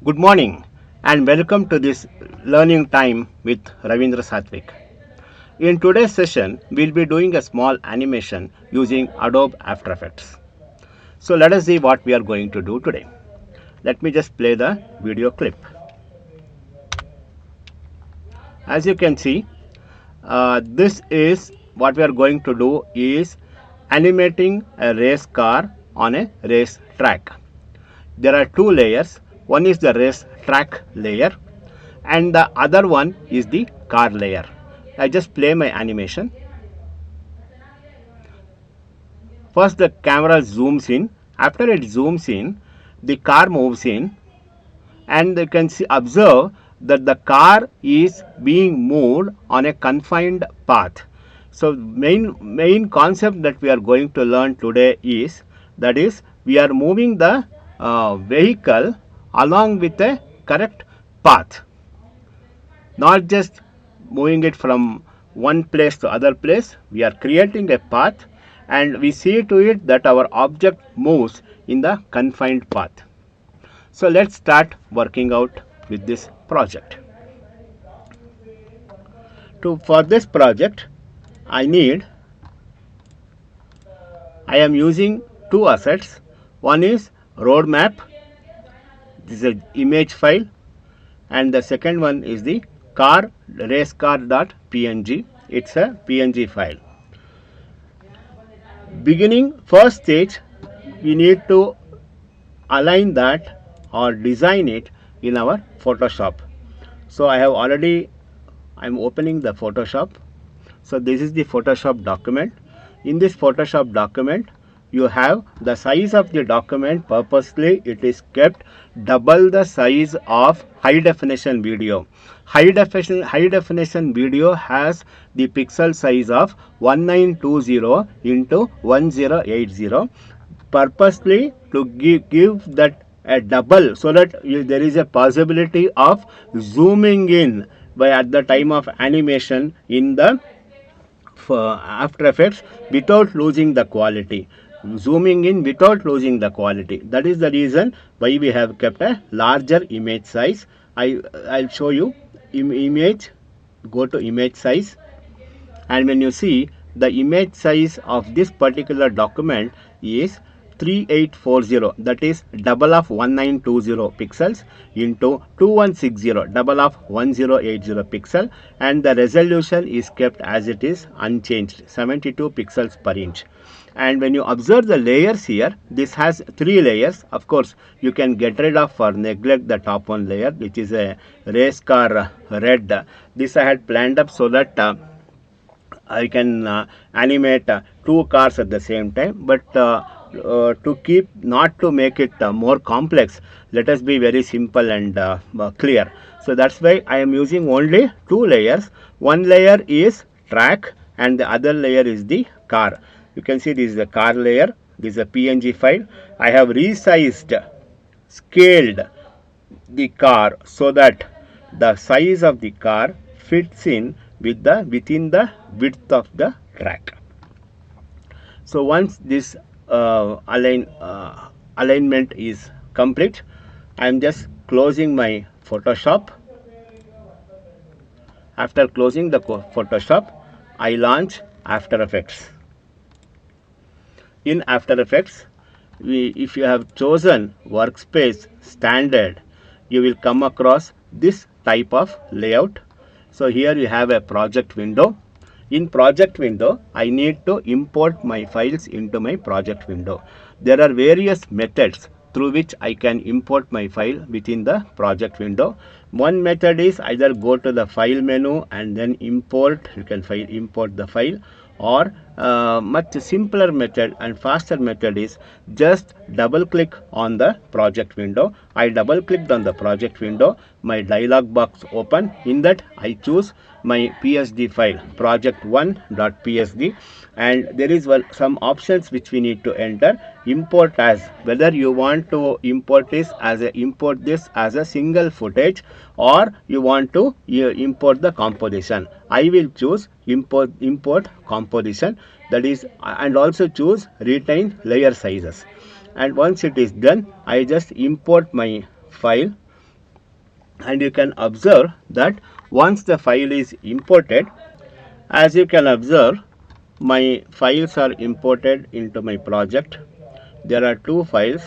Good morning and welcome to this learning time with Ravindra Satvik. In today's session, we'll be doing a small animation using Adobe After Effects. So let us see what we are going to do today. Let me just play the video clip. As you can see, this is what we are going to do is animating a race car on a race track. There are two layers. One is the race track layer and the other one is the car layer. I just play my animation. First the camera zooms in. After it zooms in, the car moves in and you can observe that the car is being moved on a confined path. So main concept that we are going to learn today is that is we are moving the vehicle along with a correct path, not just moving it from one place to other place. We are creating a path and we see to it that our object moves in the confined path. So let's start working out with this project. For this project, I am using two assets. One is roadmap. This is an image file, and the second one is the racecar.png. It's a PNG file. Beginning first stage, we need to align that or design it in our Photoshop. So I'm opening the Photoshop. So this is the Photoshop document. In this Photoshop document, you have the size of the document. Purposely it is kept double the size of high definition video. High definition video has the pixel size of 1920 into 1080. Purposely to give that a double, so that there is a possibility of zooming in by at the time of animation in the After Effects without losing the quality. Zooming in without losing the quality. That is the reason why we have kept a larger image size. I'll show you image. Go to image size, and when you see the image size of this particular document is 3840, that is double of 1920 pixels into 2160, double of 1080 pixel, and the resolution is kept as it is unchanged, 72 pixels per inch. And when you observe the layers here, this has three layers. Of course, you can get rid of or neglect the top one layer, which is a race car red. This I had planned up so that I can animate two cars at the same time, but to keep not to make it more complex, let us be very simple and clear. So that's why I am using only two layers. One layer is track and the other layer is the car. You can see this is the car layer. This is a PNG file. I have resized, scaled the car so that the size of the car fits in within the width of the track. So once this alignment is complete, I am just closing my Photoshop. After closing the Photoshop, I launch After Effects. In After Effects, if you have chosen workspace standard, you will come across this type of layout. So here you have a project window. In project window, I need to import my files into my project window. There are various methods through which I can import my file within the project window. One method is either go to the file menu and then import. You can import the file, or much simpler method and faster method is just double click on the project window. I double clicked on the project window, my dialog box open. In that I choose my PSD file, project1.psd, and there is some options which we need to enter. Import as, whether you want to import this as a single footage or you want to import the composition. I will choose import composition, that is, and also choose retain layer sizes. And once it is done, I just import my file and you can observe that once the file is imported, as you can observe, my files are imported into my project. There are two files,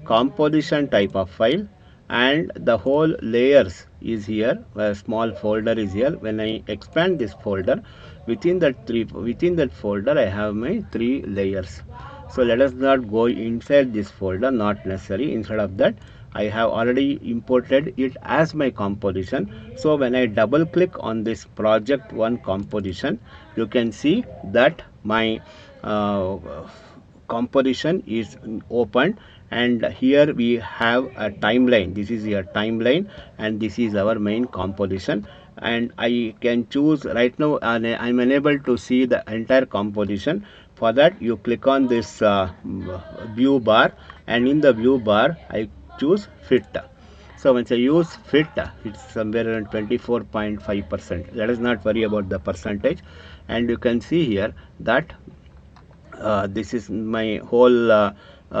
composition type of file, and the whole layers is here. A small folder is here. When I expand this folder, within that folder I have my three layers. So let us not go inside this folder, not necessary. Instead of that, I have already imported it as my composition. So when I double click on this project one composition, you can see that my composition is opened, and here we have a timeline. This is your timeline, and this is our main composition, and I can choose right now. I'm unable to see the entire composition. For that, you click on this view bar, and in the view bar I choose fit. So once I use fit, it's somewhere around 24.5%. Let us not worry about the percentage, and you can see here that this is my whole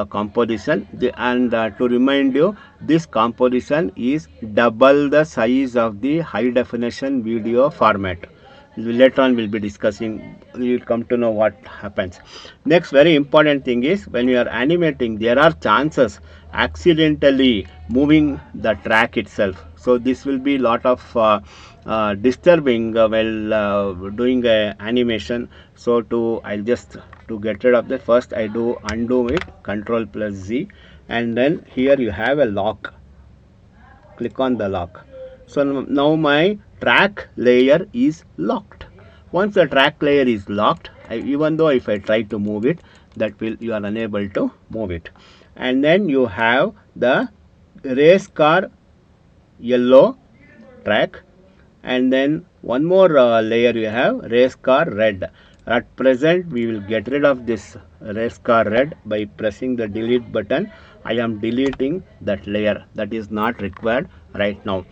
composition. And to remind you, this composition is double the size of the high definition video format. Later on we'll be discussing, you'll come to know what happens. Next very important thing is, when you are animating, there are chances accidentally moving the track itself. So this will be lot of disturbing while doing a animation. So I'll just to get rid of that, first I do undo it, Control plus Z, and then here you have a lock. Click on the lock. So now my track layer is locked. Once the track layer is locked, even though if I try to move it, you are unable to move it. And then you have the race car yellow track, and then one more layer you have race car red. At present we will get rid of this race car red by pressing the delete button. I am deleting that layer, that is not required right now.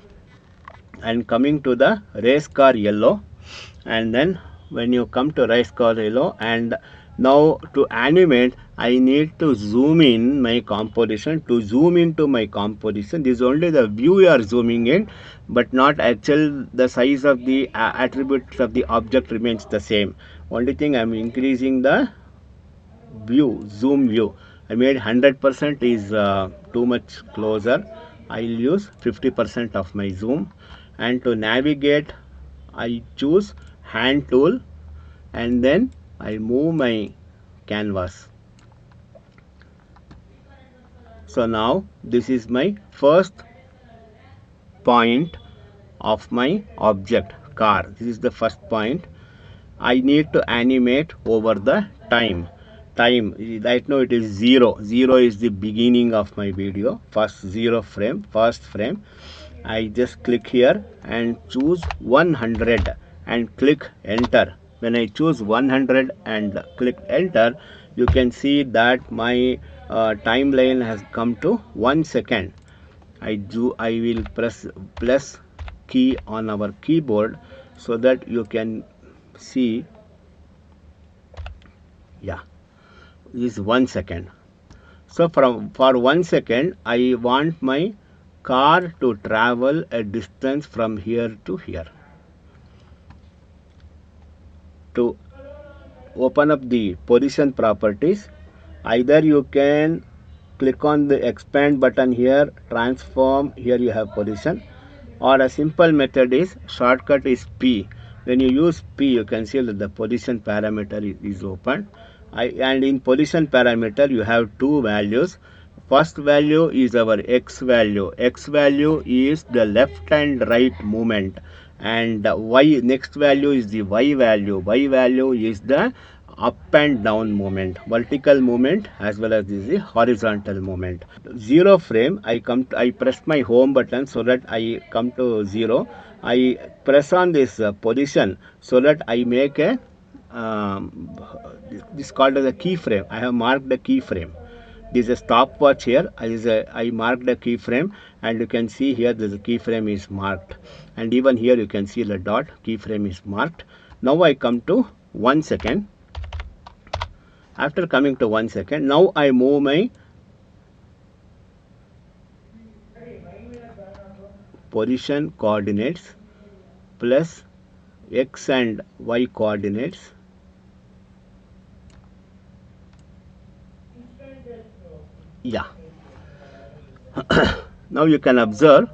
And coming to the race car yellow, and then when you come to race car yellow, and now to animate I need to zoom in my composition. To zoom into my composition, this is only the view you are zooming in, but not actual the size of the attributes of the object remains the same. Only thing I am increasing the view, zoom view. I made 100% is too much closer. I'll use 50% of my zoom, and to navigate I choose hand tool, and then I move my canvas. So now this is my first point of my object car. This is the first point. I need to animate over the time. Right now it is 0. 0 is the beginning of my video. First 0 frame, first frame. I just click here and choose 100 and click enter. When I choose 100 and click enter, you can see that my timeline has come to 1 second. I will press plus key on our keyboard so that you can see. Yeah, this is 1 second. So for 1 second I want my car to travel a distance from here to here. To open up the position properties, either you can click on the expand button here, transform, here you have position, or a simple method is shortcut is P. When you use P, you can see that the position parameter is open. And in position parameter you have two values. First value is our X value. X value is the left and right movement, and Y next value is the Y value. Y value is the up and down movement, vertical movement as well as the horizontal movement. 0 frame, I press my home button so that I come to 0. I press on this position so that I make a this is called as a keyframe. I have marked the keyframe. This is a stopwatch here. I marked the keyframe, and you can see here the keyframe is marked, and even here you can see the dot keyframe is marked. Now I come to 1 second. After coming to 1 second, now I move my position coordinates plus x and y coordinates. Yeah. Now you can observe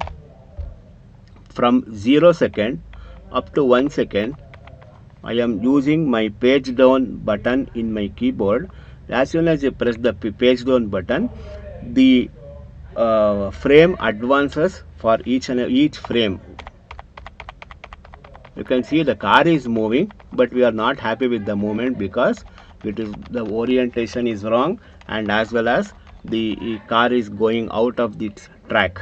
from 0 second up to 1 second I am using my page down button in my keyboard. As soon as you press the page down button, the frame advances for each frame. You can see the car is moving, but we are not happy with the movement because the orientation is wrong, and as well as the car is going out of the track.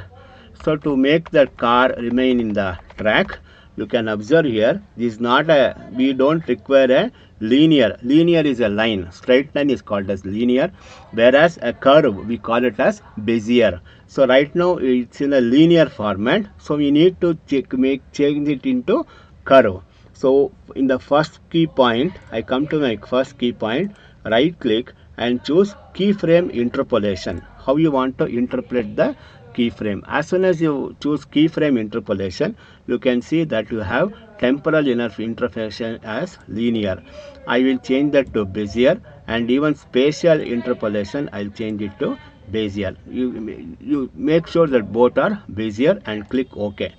So to make the car remain in the track, you can observe here, this is not a, we don't require a linear. Linear is a line. Straight line is called as linear, whereas a curve we call it as Bezier. So right now it's in a linear format. So we need to change it into curve. So in the first key point, I come to my first key point, right click and choose keyframe interpolation. How you want to interpolate the keyframe. As soon as you choose keyframe interpolation, you can see that you have temporal interpolation as linear. I will change that to Bezier, and even spatial interpolation I'll change it to Bezier. You make sure that both are Bezier and click OK.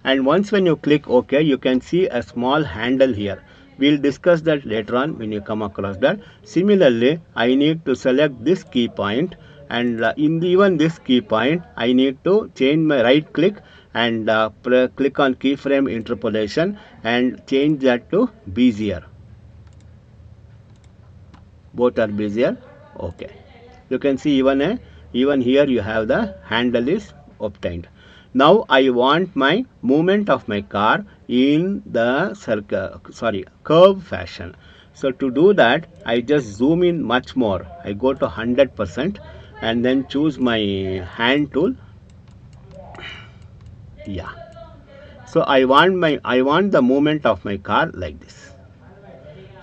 And once when you click OK, you can see a small handle here. We'll discuss that later on when you come across that. Similarly, I need to select this key point, and even this key point I need to change my right click and click on keyframe interpolation and change that to Bezier. Both are Bezier. Okay. You can see even here you have the handle is obtained. Now I want my movement of my car in the curve fashion. So to do that, I just zoom in much more. I go to 100% and then choose my hand tool. Yeah. So I want the movement of my car like this.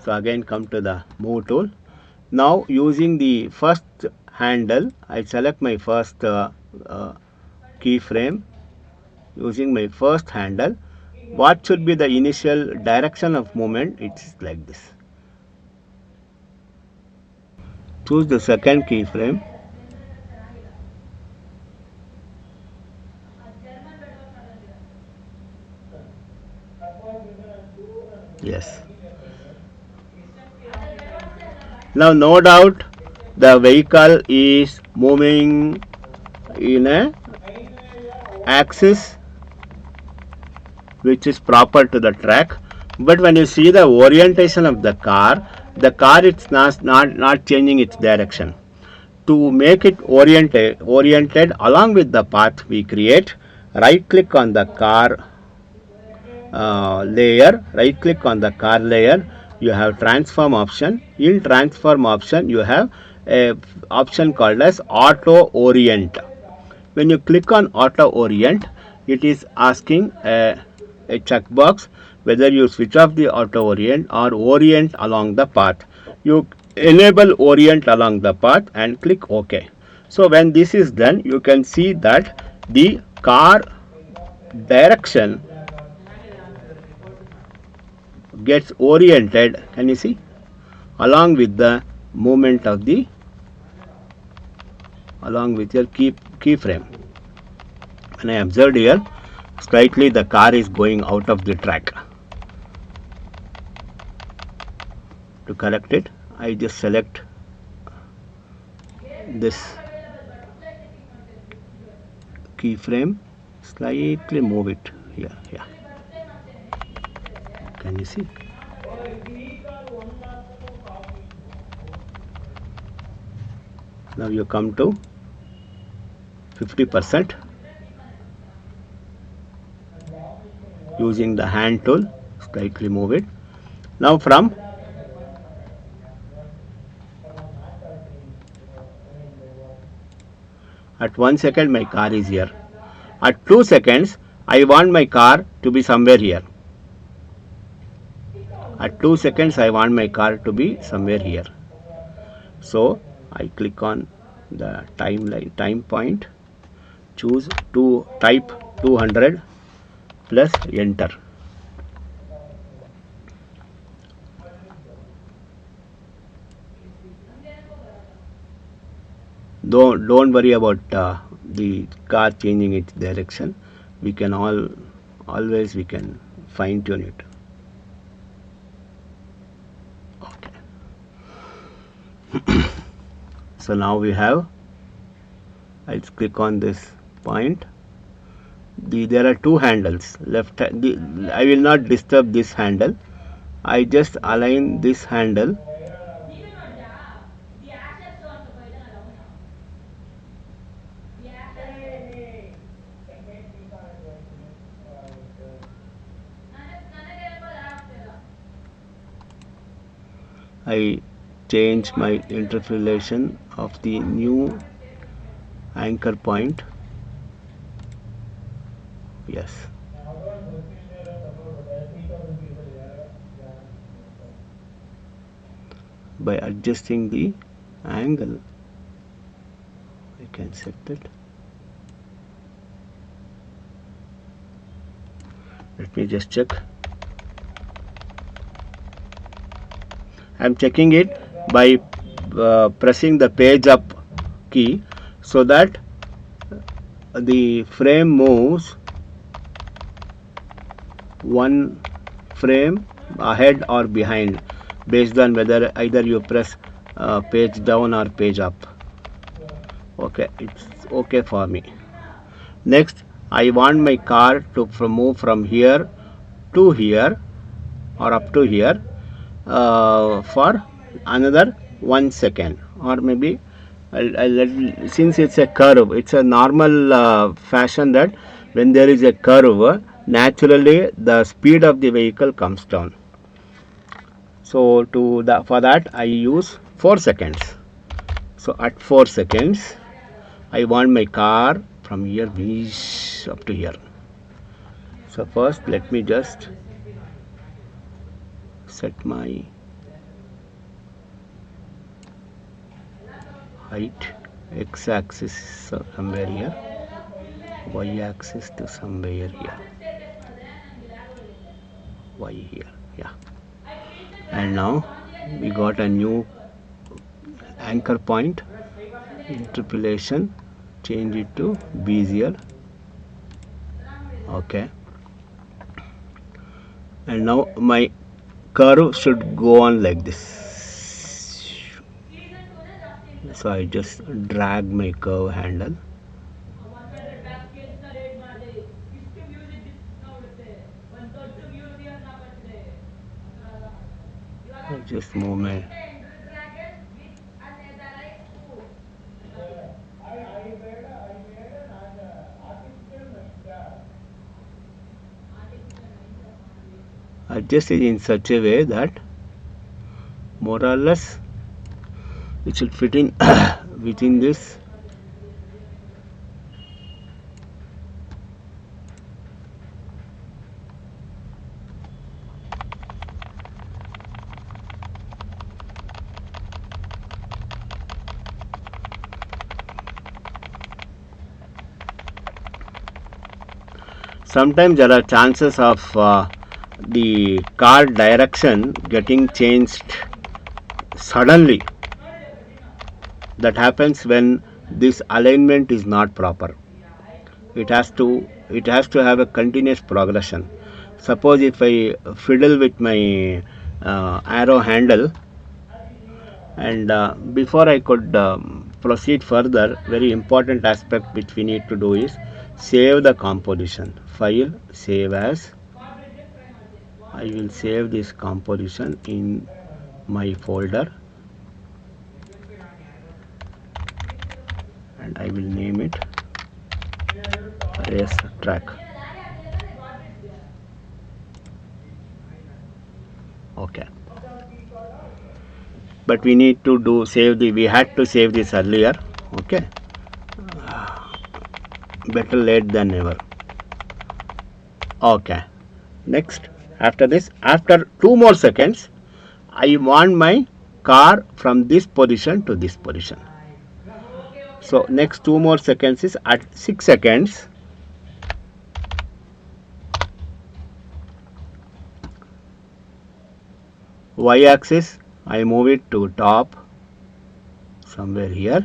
So again come to the move tool. Now using the first handle, I select my first keyframe. Using my first handle, what should be the initial direction of movement? It's like this. Choose the second keyframe. Yes. Now no doubt the vehicle is moving in a axis which is proper to the track, but when you see the orientation of the car it's not changing its direction. To make it oriented along with the path, we create, right click on the car layer, right click on the car layer, you have transform option. In transform option you have a option called as auto orient. When you click on auto orient, it is asking a checkbox whether you switch off the auto orient or orient along the path. You enable orient along the path and click OK. So when this is done, you can see that the car direction gets oriented, can you see, along with the movement of the your keyframe. When I observed here, slightly the car is going out of the track. To correct it, I just select this keyframe, slightly move it here. Yeah. Can you see? Now you come to 50%. Using the hand tool, slightly move it. Now from at 1 second my car is here. At 2 seconds I want my car to be somewhere here. At 2 seconds I want my car to be somewhere here. So I click on the time point, choose to type 200 plus enter. Don't worry about the car changing its direction. We can always we can fine tune it. Okay. So now we have, I'll click on this point. There are two handles left. I will not disturb this handle. I just align this handle. I change my interpolation of the new anchor point. Yes. By adjusting the angle, I can set it. Let me just check. I'm checking it by pressing the page up key so that the frame moves one frame ahead or behind based on whether either you press page down or page up. Okay, it's okay for me. Next, I want my car to move from here to here or up to here for another 1 second, or maybe I'll let, since it's a curve, it's a normal fashion that when there is a curve, naturally the speed of the vehicle comes down. So for that I use 4 seconds. So at 4 seconds I want my car from here up to here. So first let me just set my height, x-axis somewhere here, y-axis to somewhere here, y here, yeah. And now we got a new anchor point. Interpolation, change it to Bezier. Okay. And now my curve should go on like this. So I just drag my curve handle. I just move my adjust it in such a way that more or less it should fit in within this. Sometimes there are chances of the car direction getting changed suddenly. That happens when this alignment is not proper. It has to have a continuous progression. Suppose if I fiddle with my arrow handle, and before I could proceed further, very important aspect which we need to do is save the composition. File, save as. I will save this composition in my folder and I will name it race track. Okay, but we need to we had to save this earlier. Okay, better late than never. Okay, next, after this, after 2 more seconds, I want my car from this position to this position. So next 2 more seconds is at 6 seconds. y-axis I move it to top somewhere here,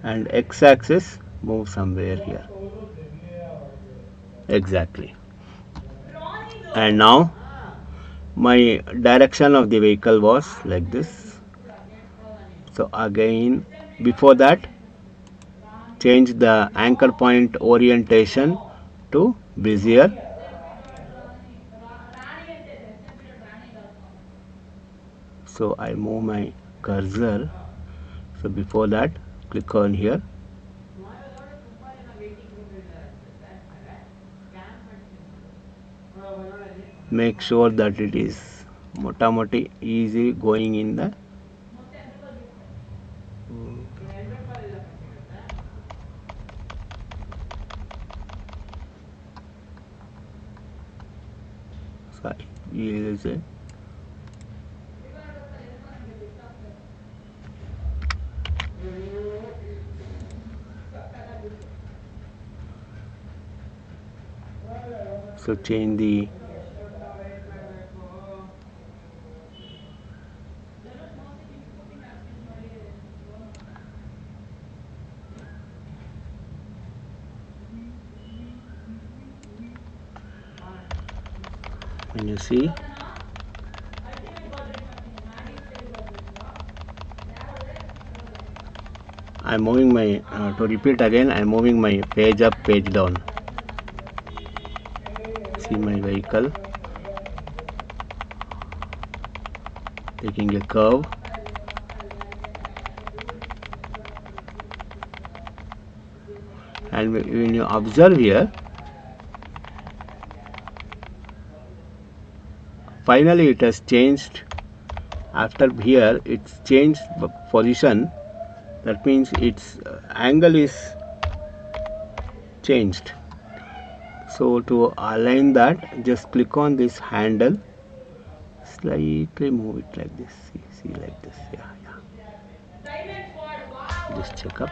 and x-axis move somewhere here. Exactly. And now my direction of the vehicle was like this. So again, before that, change the anchor point orientation to Bezier. So I move my cursor. So before that, click on here. Make sure that it is motamoti easy going in the sorry, is a so change the when you see I'm moving my to repeat again, I'm moving my page up, page down. See my vehicle taking a curve. And when you observe here, finally it has changed. After here it's changed position, that means its angle is changed. So to align that, just click on this handle, slightly move it like this. See like this. Yeah. Just check up.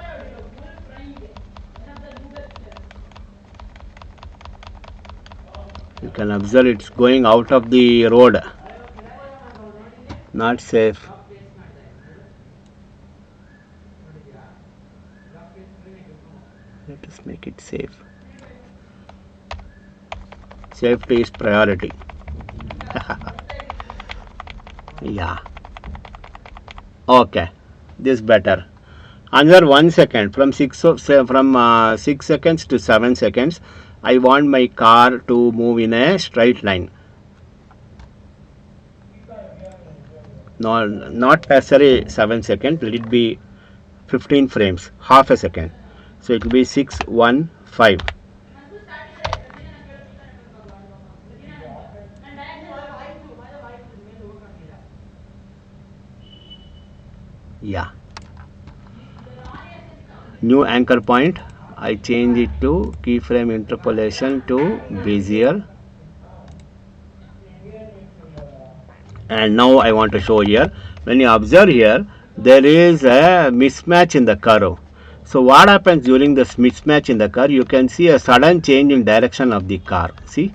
You can observe it's going out of the road. Not safe. Let us make it safe. Safety is priority. Yeah. Okay. This better. Another 1 second from 6 seconds to 7 seconds. I want my car to move in a straight line. No, not necessarily 7 seconds. Let it be 15 frames, half a second. So it will be 6, 1, 5. Yeah. New anchor point. I change it to keyframe interpolation to Bezier. And now I want to show here. When you observe here, there is a mismatch in the curve. So what happens during this mismatch in the curve? You can see a sudden change in direction of the car. See?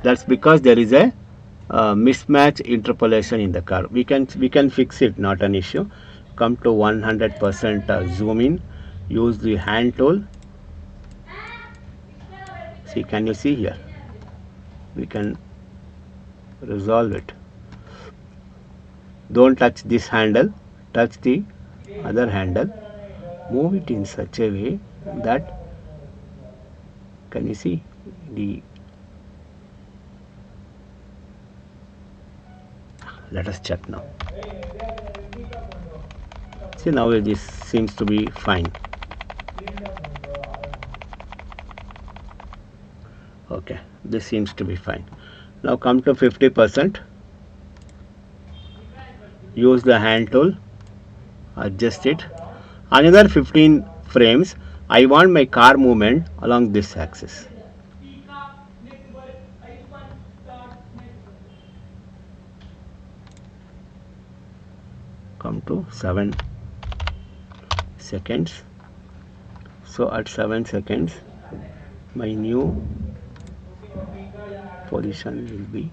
That's because there is a mismatch interpolation in the curve. We can fix it, not an issue. Come to 100% zoom in. Use the hand tool. See, can you see here? We can resolve it. Don't touch this handle. Touch the other handle. Move it in such a way that, can you see the, let us check now. See, now this seems to be fine. Okay, this seems to be fine. Now come to 50%. Use the hand tool, adjust it. Another 15 frames. I want my car movement along this axis. Come to 7 seconds. So at 7 seconds, my new position will be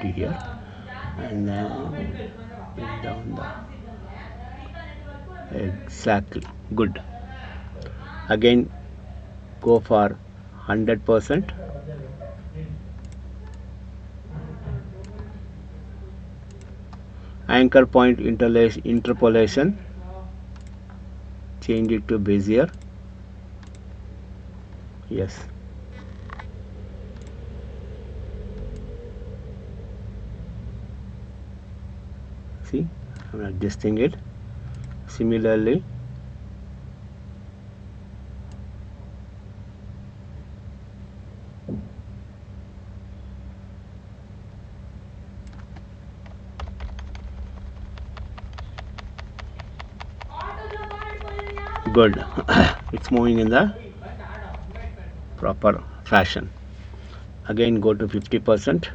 here, and then bring down the exactly good. Again go for 100%. Anchor point interpolation, change it to Bezier. Yes, see, I'm adjusting it. Similarly, good. It's moving in the proper fashion. Again go to 50%.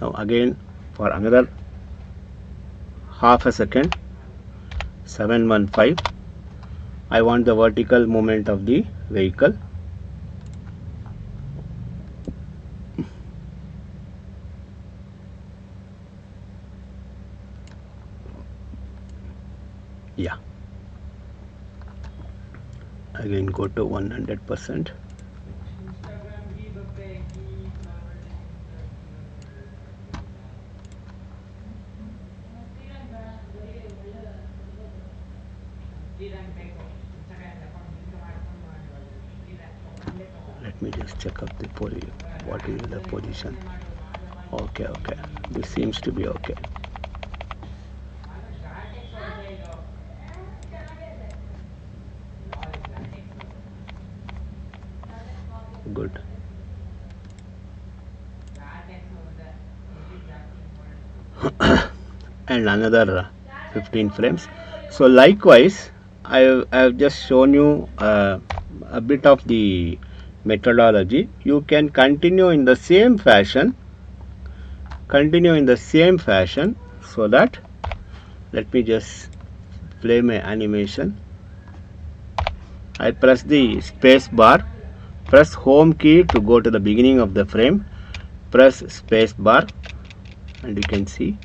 Now again for another half a second, 715, I want the vertical movement of the vehicle. Yeah, again go to 100%. Let me just check up the what is the position. Okay, this seems to be okay. Good. And another 15 frames. So likewise I have just shown you a bit of the methodology. You can continue in the same fashion, so that, let me just play my animation. I press the space bar, press home key to go to the beginning of the frame, press space bar, and you can see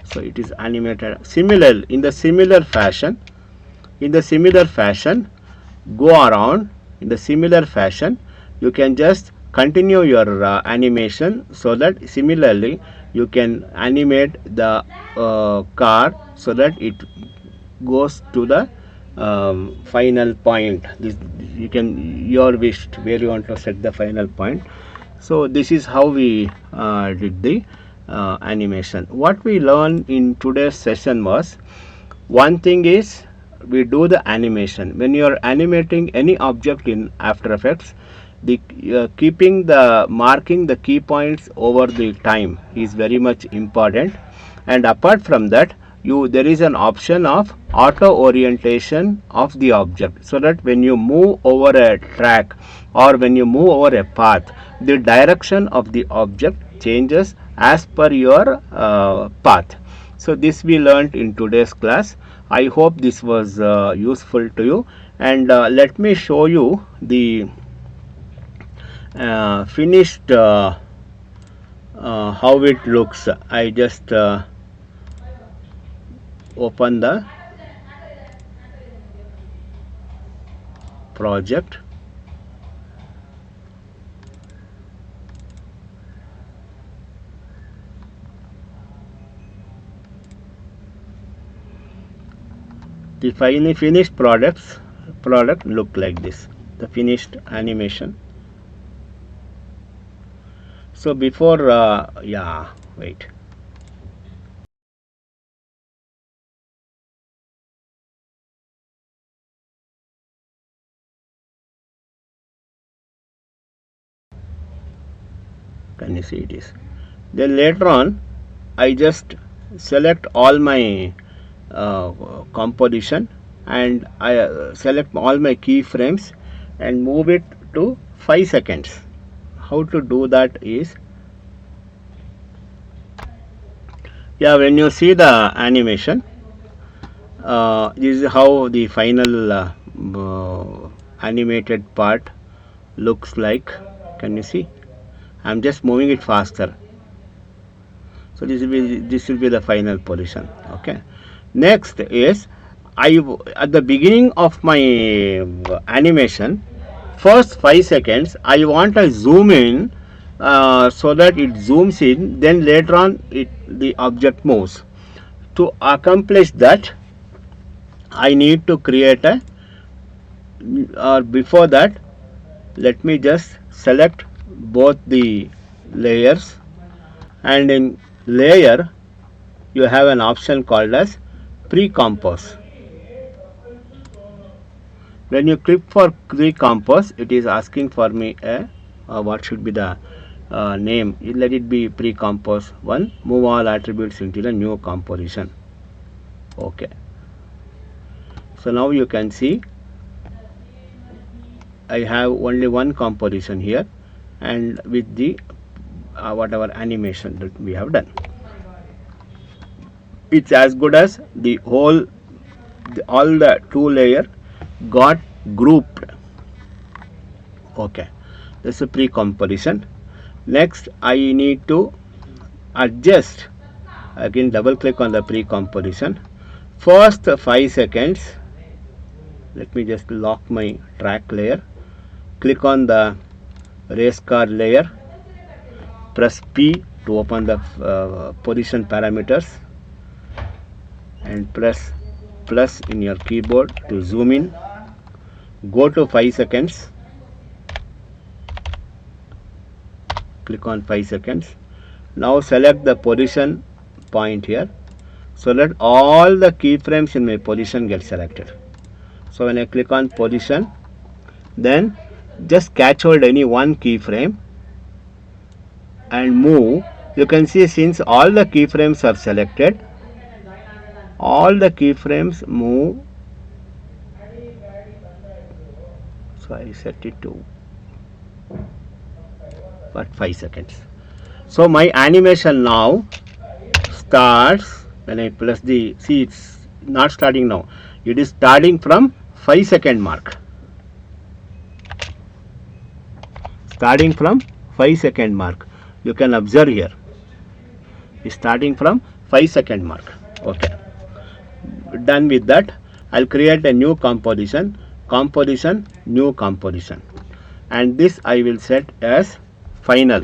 so it is animated. In the similar fashion, go around in the similar fashion. You can just continue your animation, so that similarly you can animate the car so that it goes to the final point. This you can, your wish where you want to set the final point. So this is how we did the animation. What we learned in today's session was, one thing is, we do the animation. When you are animating any object in After Effects, the marking the key points over the time is very much important. And apart from that, there is an option of auto orientation of the object, so that when you move over a track or when you move over a path, the direction of the object changes as per your path. So this we learned in today's class. I hope this was useful to you, and let me show you the finished how it looks. I just open the project. The finally finished product look like this, the finished animation. So before wait, can you see it is? Then later on I just select all my composition, and I select all my keyframes and move it to 5 seconds. How to do that is, yeah, when you see the animation, this is how the final animated part looks like. Can you see? I'm just moving it faster. So this will be the final position. Okay. Next is, at the beginning of my animation, first 5 seconds I want to zoom in, so that it zooms in, then later on the object moves. To accomplish that, I need to create a, or before that, let me just select both the layers, and in layer you have an option called as pre-compose. When you click for pre-compose, it is asking for me a what should be the name. Let it be pre-compose 1. Move all attributes into the new composition. Okay. So now you can see I have only one composition here, and with the whatever animation that we have done, it's as good as the whole all the 2 layer got grouped. Okay, this is a pre-composition. Next I need to adjust. Again, double click on the pre-composition. First 5 seconds, let me just lock my track layer, click on the race car layer, press P to open the position parameters, and press plus in your keyboard to zoom in. Go to 5 seconds, click on 5 seconds. Now select the position point here, so that all the keyframes in my position get selected. So when I click on position, then just catch hold any one keyframe and move. You can see, since all the keyframes are selected, all the keyframes move. So I set it to 5 seconds. So my animation now starts when I press the, see, it's not starting now, it is starting from 5 second mark. Starting from 5 second mark. You can observe here, it's starting from 5 second mark. Okay. Done with that, I'll create a new composition, new composition, and this I will set as final.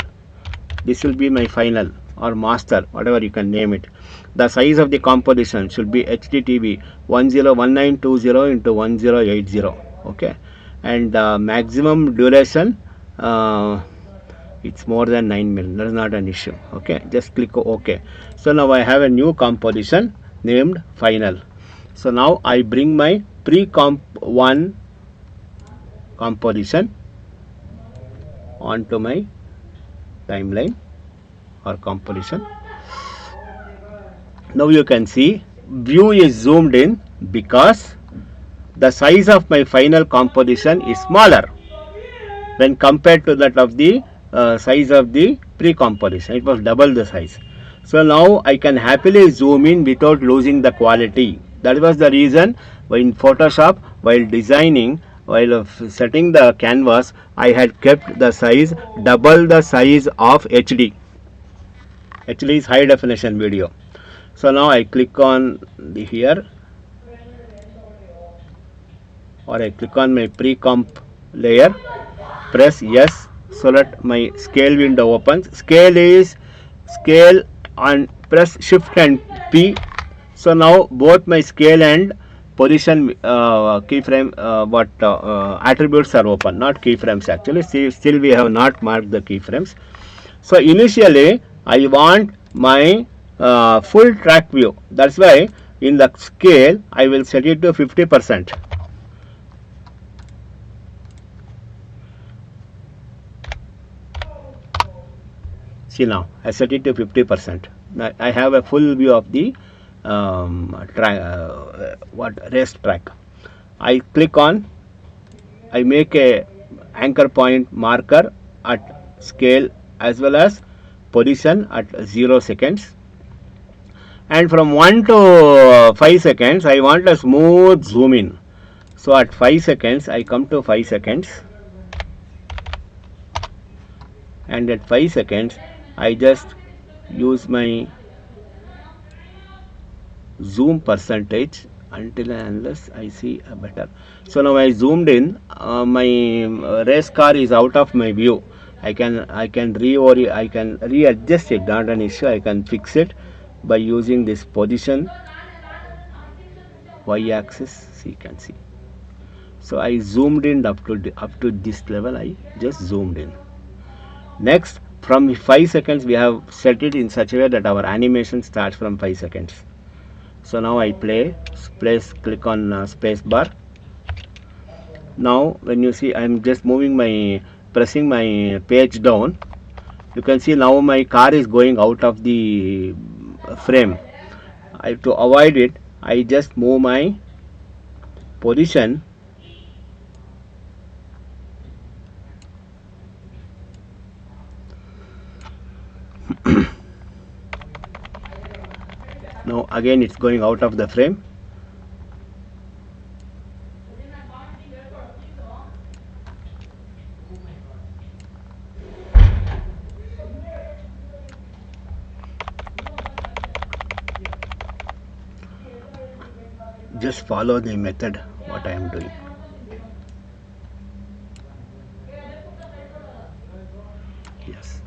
This will be my final or master, whatever you can name it. The size of the composition should be HDTV 101920 into 1080. Okay, and maximum duration, it's more than 9 mil. That is not an issue. Okay, just click OK. So now I have a new composition named final. So now I bring my pre-comp 1 composition onto my timeline or composition. Now you can see view is zoomed in because the size of my final composition is smaller when compared to that of the size of the pre-composition. It was double the size. So now I can happily zoom in without losing the quality. That was the reason in Photoshop, while designing, while setting the canvas, I had kept the size double the size of HD. HD is high definition video. So now I click on the here, or I click on my pre-comp layer, press yes, so that my scale window opens. Scale is scale, and press shift and P. So now both my scale and position keyframe attributes are open, not keyframes actually. See, still we have not marked the keyframes. So initially I want my full track view. That's why in the scale I will set it to 50%. See, now I set it to 50%. I have a full view of the what race track. I click on, I make a anchor point marker at scale as well as position at 0 seconds, and from 1 to 5 seconds I want a smooth zoom in. So at 5 seconds I come to 5 seconds, and at 5 seconds I just use my zoom percentage until and unless I see a better. So now I zoomed in, my race car is out of my view. I can readjust it, not an issue. I can fix it by using this position y axis. So you can see. So I zoomed in up to this level. I just zoomed in. Next, from 5 seconds we have set it in such a way that our animation starts from 5 seconds. So now I click on space bar. Now when you see, I am just pressing my page down, you can see now my car is going out of the frame. To avoid it, I just move my position now again it's going out of the frame. Just follow the method what I am doing. Yes.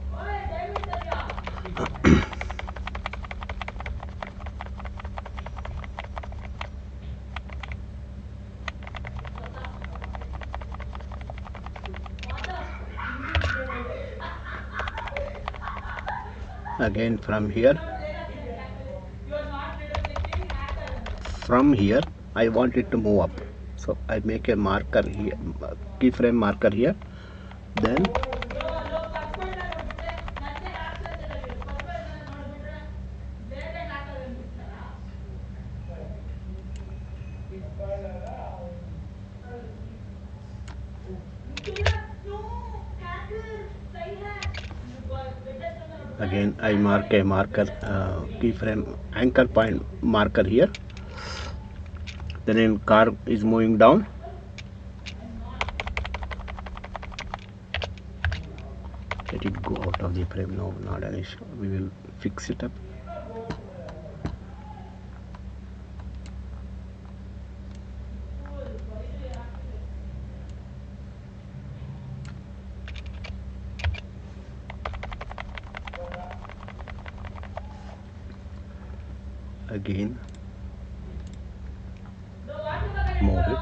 Again from here I want it to move up, so I make a marker here, keyframe marker here, then again I mark a marker, keyframe anchor point marker here. Then car is moving down. Let it go out of the frame. No, not an issue. We will fix it up. Again move it.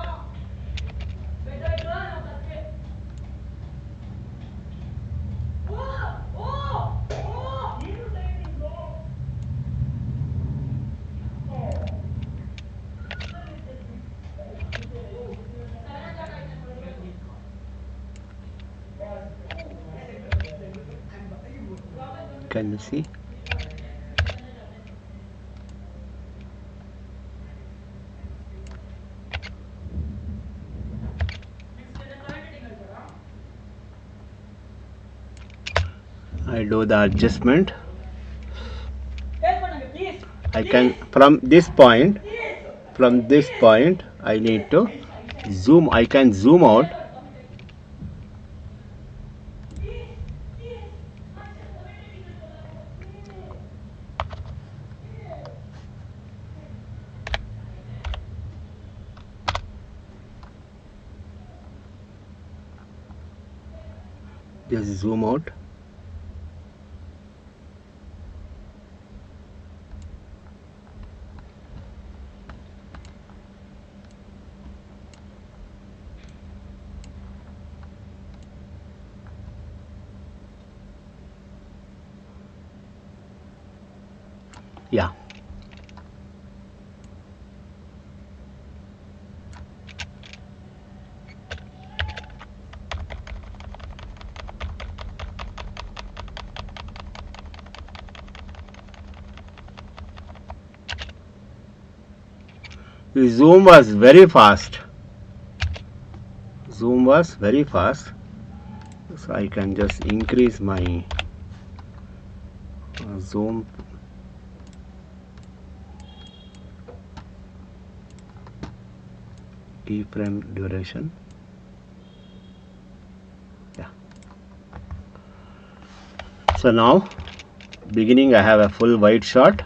Can you see? I do the adjustment. I can from this point I need to zoom. I can zoom out. Just zoom out. Yeah. zoom was very fast. Zoom was very fast. So I can just increase my zoom. Keyframe duration. Yeah. So now beginning I have a full wide shot.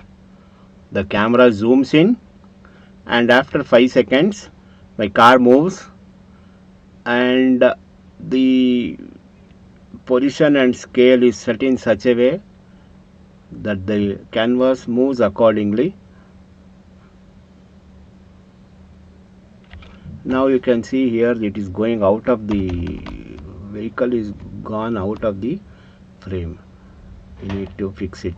The camera zooms in, and after 5 seconds my car moves, and the position and scale is set in such a way that the canvas moves accordingly. Now you can see here it is going out of the vehicle, is gone out of the frame. You need to fix it.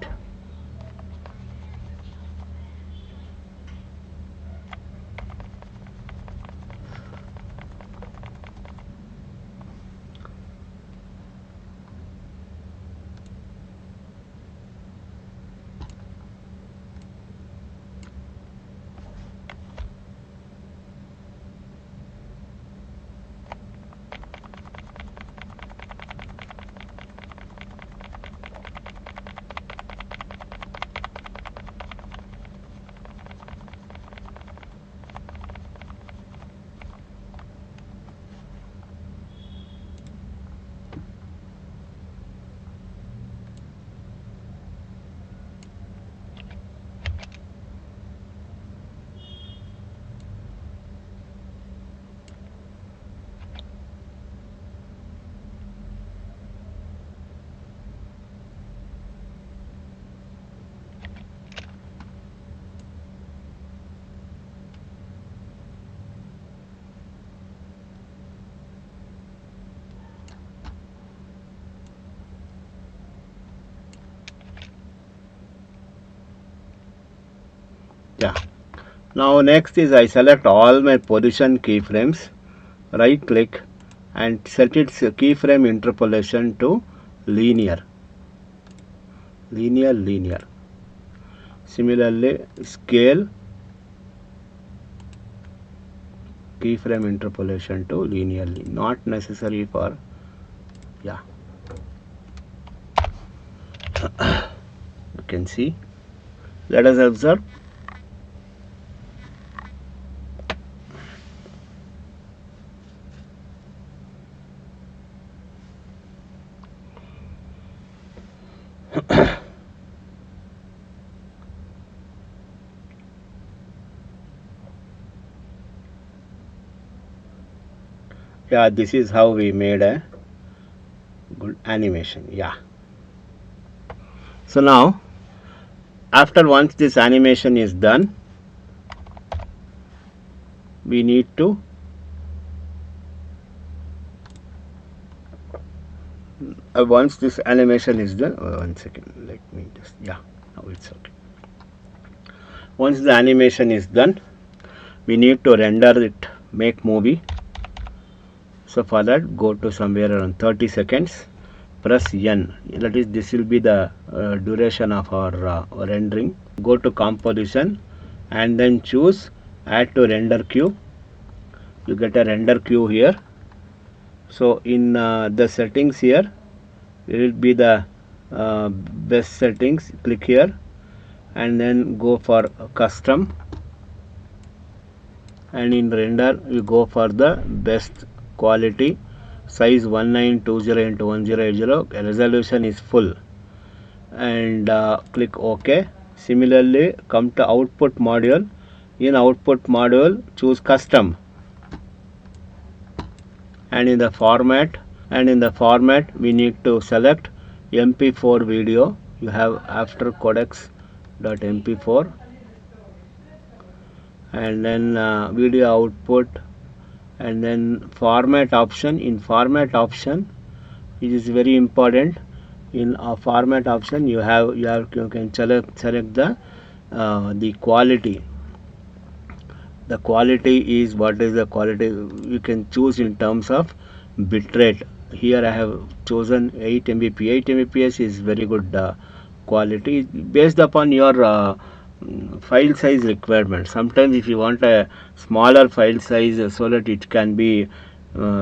Yeah. Now next is I select all my position keyframes, right click and set its keyframe interpolation to linear. Linear. Similarly, scale keyframe interpolation to linearly. Not necessary for, yeah. You can see. Let us observe. Yeah, this is how we made a good animation. Yeah. So now after once this animation is done, we need to once this animation is done, one second, let me just, yeah, now it's okay. Once the animation is done, we need to render it, make movie. So for that, go to somewhere around 30 seconds, press N, that is, this will be the duration of our rendering. Go to composition and then choose add to render queue. You get a render queue here. So in the settings here, it will be the best settings. Click here and then go for custom, and in render you go for the best quality, size 1920 into 1080, resolution is full, and click OK. Similarly, come to output module. In output module, choose custom, and in the format we need to select MP4 video. You have after codecs.mp4, and then video output, and then format option. In format option, it is very important. In a format option, you can select the quality. The quality is, what is the quality? You can choose in terms of bitrate. Here I have chosen 8 Mbps. 8 Mbps is very good quality based upon your file size requirement. Sometimes if you want a smaller file size so that it can be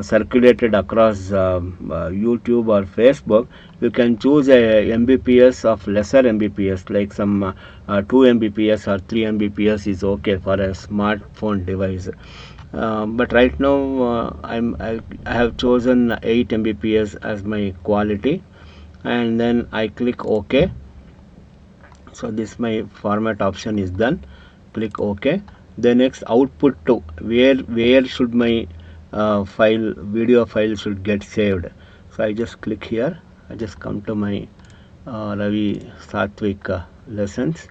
circulated across YouTube or Facebook, you can choose a mbps of lesser mbps, like some 2 mbps or 3 mbps is okay for a smartphone device. But right now I have chosen 8 mbps as my quality, and then I click OK. So this my format option is done. Click OK. The next output to where should my video file should get saved. So I just click here. I just come to my Ravi Satvik lessons,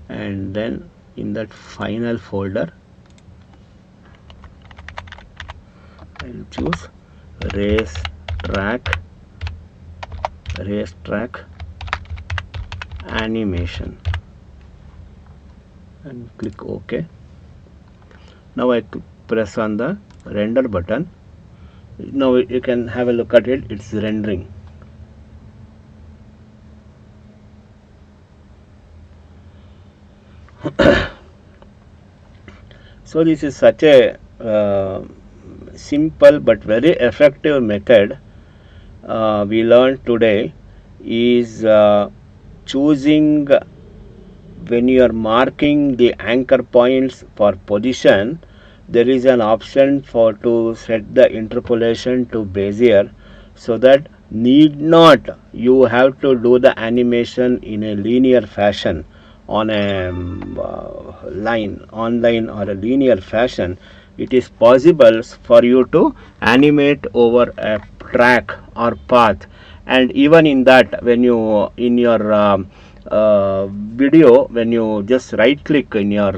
and then in that final folder I'll choose racetrack animation and click OK. Now I press on the render button. Now you can have a look at it. It's rendering. So this is such a simple but very effective method we learned today, is choosing when you are marking the anchor points for position. There is an option for to set the interpolation to Bezier, so that need not you have to do the animation in a linear fashion on a online or a linear fashion. It is possible for you to animate over a track or path, and even in that, when you in your video, when you just right click in your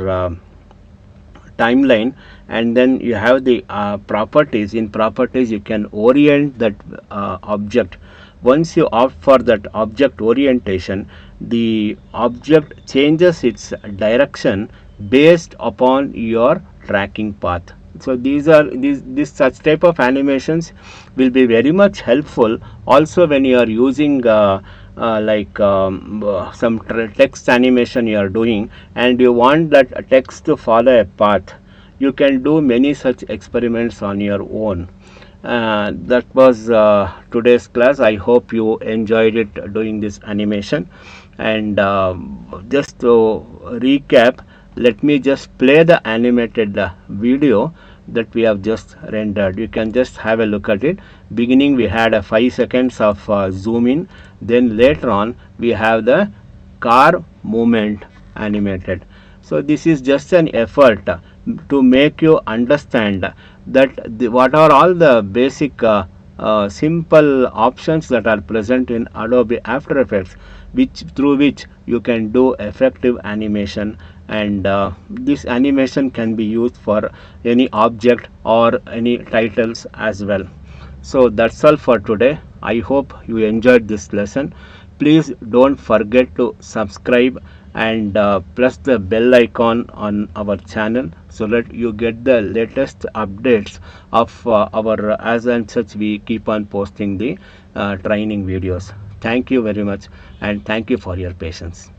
timeline, and then you have the properties. In properties you can orient that object. Once you opt for that object orientation, the object changes its direction based upon your tracking path. So these are these such type of animations will be very much helpful also when you are using some text animation you are doing, and you want that text to follow a path. You can do many such experiments on your own. That was today's class. I hope you enjoyed it doing this animation. And just to recap, let me just play the animated video that we have just rendered. You can just have a look at it. Beginning we had a 5 seconds of zoom in, then later on we have the car movement animated. So this is just an effort to make you understand that what are all the basic simple options that are present in Adobe After Effects, which through which you can do effective animation. And this animation can be used for any object or any titles as well. So that's all for today. I hope you enjoyed this lesson. Please don't forget to subscribe and press the bell icon on our channel, so that you get the latest updates of our as and such we keep on posting the training videos. Thank you very much, and thank you for your patience.